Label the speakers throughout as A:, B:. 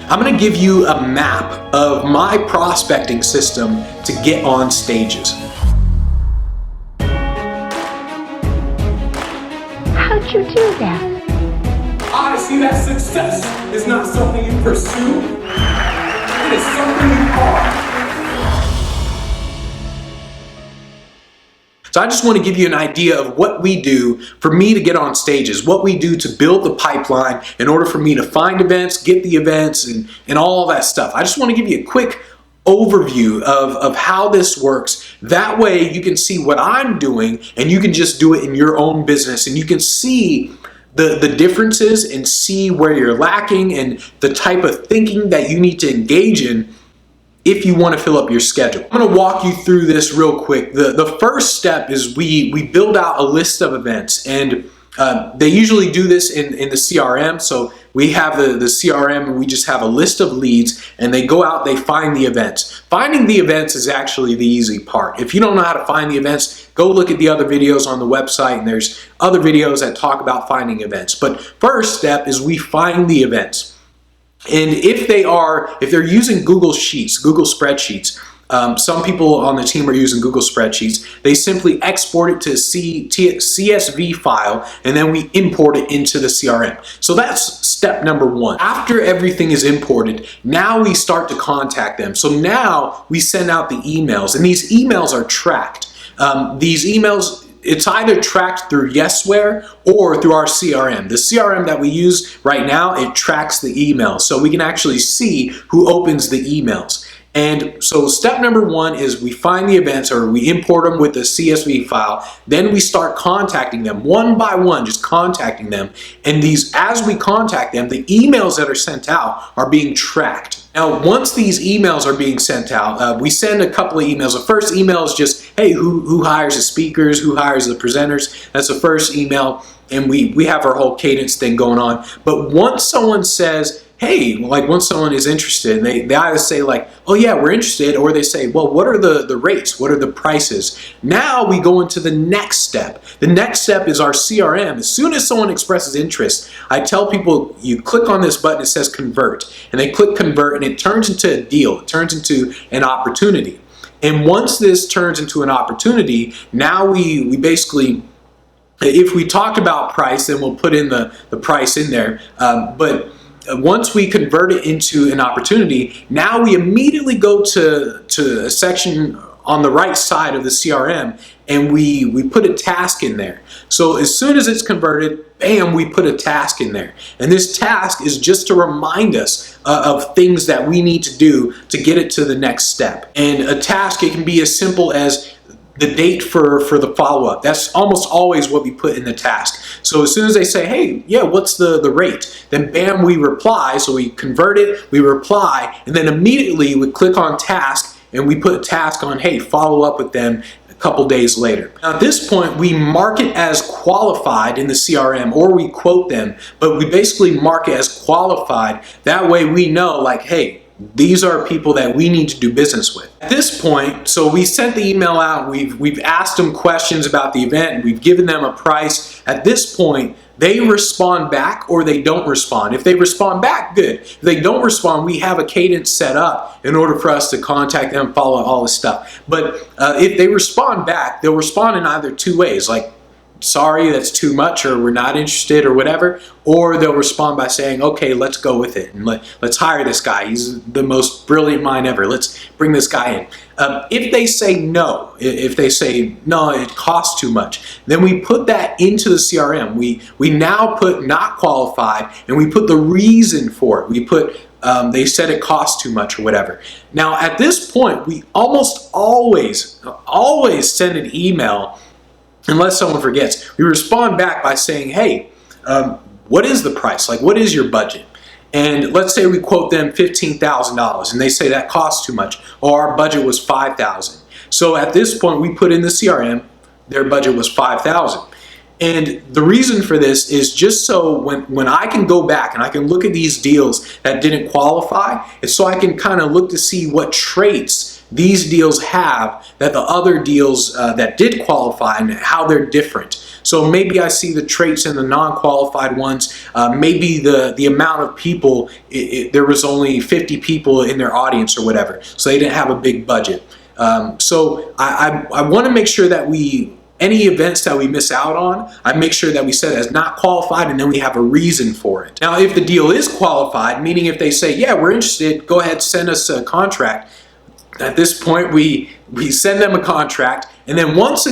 A: I'm going to give you a map of my prospecting system to get on stages.
B: How'd you do that?
C: I see that success is not something you pursue, it is something you are.
A: So I just want to give you an idea of what we do for me to get on stages, what we do to build the pipeline in order for me to find events, get the events, and all that stuff. I just want to give you a quick overview of how this works. That way you can see what I'm doing and you can just do it in your own business, and you can see the differences and see where you're lacking and the type of thinking that you need to engage in if you want to fill up your schedule. I'm going to walk you through this real quick. The first step is we build out a list of events, and they usually do this in the CRM. So we have the CRM, and we just have a list of leads, and they go out, they find the events. Finding the events is actually the easy part. If you don't know how to find the events, go look at the other videos on the website, and there's other videos that talk about finding events. But first step is we find the events. And if they're using Google Sheets, Google Spreadsheets, some people on the team are using Google Spreadsheets, they simply export it to a CSV file, and then we import it into the CRM. So that's step number one. After everything is imported, now we start to contact them. So now we send out the emails, and these emails are tracked. These emails, it's either tracked through Yesware or through our CRM. The CRM that we use right now, it tracks the emails, so we can actually see who opens the emails. And so step number one is we find the events, or we import them with the CSV file. Then we start contacting them one by one, just contacting them. And as we contact them, the emails that are sent out are being tracked. Now, once these emails are being sent out, we send a couple of emails. The first email is just, hey, who hires the speakers, who hires the presenters? That's the first email, and we have our whole cadence thing going on. But once someone says, hey, like once someone is interested, they either say like, oh yeah, we're interested, or they say, well, what are the rates? What are the prices? Now we go into the next step. The next step is our CRM. As soon as someone expresses interest, I tell people, you click on this button, it says convert, and they click convert, and it turns into a deal. It turns into an opportunity. And once this turns into an opportunity, now we basically, if we talk about price, then we'll put in the price in there. But once we convert it into an opportunity, now we immediately go to a section on the right side of the CRM, and we put a task in there. So as soon as it's converted, bam, we put a task in there. And this task is just to remind us of things that we need to do to get it to the next step. And a task, it can be as simple as the date for the follow-up. That's almost always what we put in the task. So as soon as they say, hey, yeah, what's the rate? Then bam, we reply. So we convert it, we reply, and then immediately we click on task, and we put a task on, hey, follow up with them a couple days later. Now at this point, we mark it as qualified in the CRM, or we quote them, but we basically mark it as qualified. That way we know, like, hey, these are people that we need to do business with. At this point, so we sent the email out, we've asked them questions about the event, we've given them a price. At this point, they respond back or they don't respond. If they respond back, good. If they don't respond, we have a cadence set up in order for us to contact them, follow all this stuff. But if they respond back, they'll respond in either two ways, like, sorry, that's too much, or we're not interested, or whatever, or they'll respond by saying, okay, let's go with it, and let's hire this guy. He's the most brilliant mind ever. Let's bring this guy in. If they say no, if they say, no, it costs too much, then we put that into the CRM. We now put not qualified, and we put the reason for it. We put, they said it costs too much, or whatever. Now, at this point, we almost always send an email. Unless someone forgets, we respond back by saying, hey, what is the price? Like, what is your budget? And let's say we quote them $15,000, and they say that costs too much, or our budget was $5,000. So at this point, we put in the CRM, their budget was $5,000. And the reason for this is just so when I can go back and I can look at these deals that didn't qualify, it's so I can kind of look to see what traits these deals have that the other deals that did qualify and how they're different. So maybe I see the traits in the non-qualified ones. Maybe the amount of people, there was only 50 people in their audience or whatever, so they didn't have a big budget. So I want to make sure that any events that we miss out on, I make sure that we set it as not qualified, and then we have a reason for it. Now, if the deal is qualified, meaning if they say, yeah, we're interested, go ahead, send us a contract. At this point, we send them a contract, and then once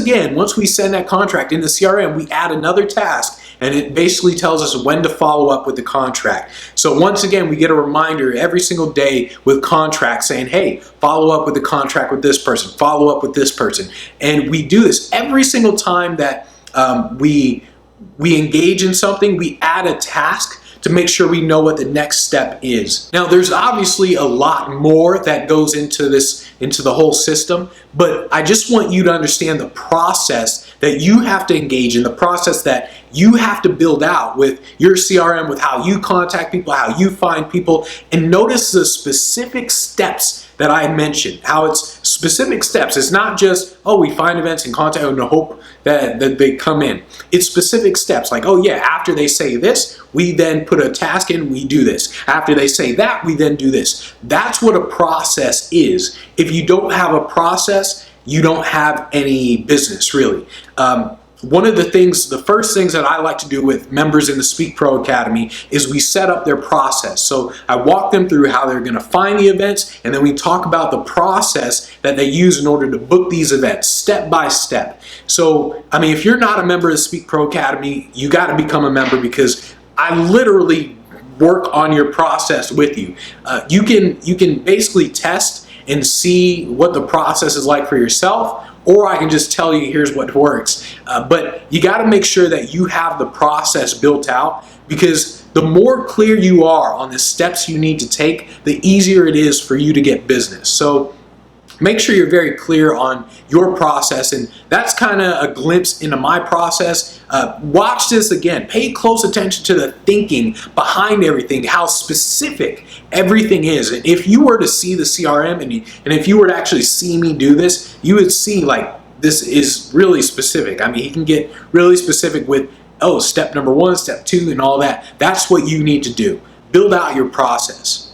A: we send that contract in the CRM, we add another task, and it basically tells us when to follow up with the contract. So once again, we get a reminder every single day with contracts saying, hey, follow up with the contract with this person, follow up with this person. And we do this every single time that we engage in something, we add a task to make sure we know what the next step is. Now, there's obviously a lot more that goes into the whole system, but I just want you to understand the process that you have to engage in, the process that you have to build out with your CRM, with how you contact people, how you find people, and notice the specific steps that I mentioned, how it's specific steps. It's not just, oh, we find events and contact and hope that they come in. It's specific steps like, oh yeah, after they say this, we then put a task in, we do this. After they say that, we then do this. That's what a process is. If you don't have a process, you don't have any business, really. One of the first things that I like to do with members in the Speak Pro Academy is we set up their process. So I walk them through how they're going to find the events, and then we talk about the process that they use in order to book these events, step by step. So, I mean, if you're not a member of the Speak Pro Academy, you got to become a member, because I literally work on your process with you. You can basically test and see what the process is like for yourself, or I can just tell you here's what works. But you got to make sure that you have the process built out, because the more clear you are on the steps you need to take, the easier it is for you to get business. So make sure you're very clear on your process, and that's kind of a glimpse into my process. Watch this again. Pay close attention to the thinking behind everything, how specific everything is. And if you were to see the CRM and if you were to actually see me do this, you would see like this is really specific. I mean, he can get really specific with, oh, step number 1, step 2, and all that. That's what you need to do. Build out your process.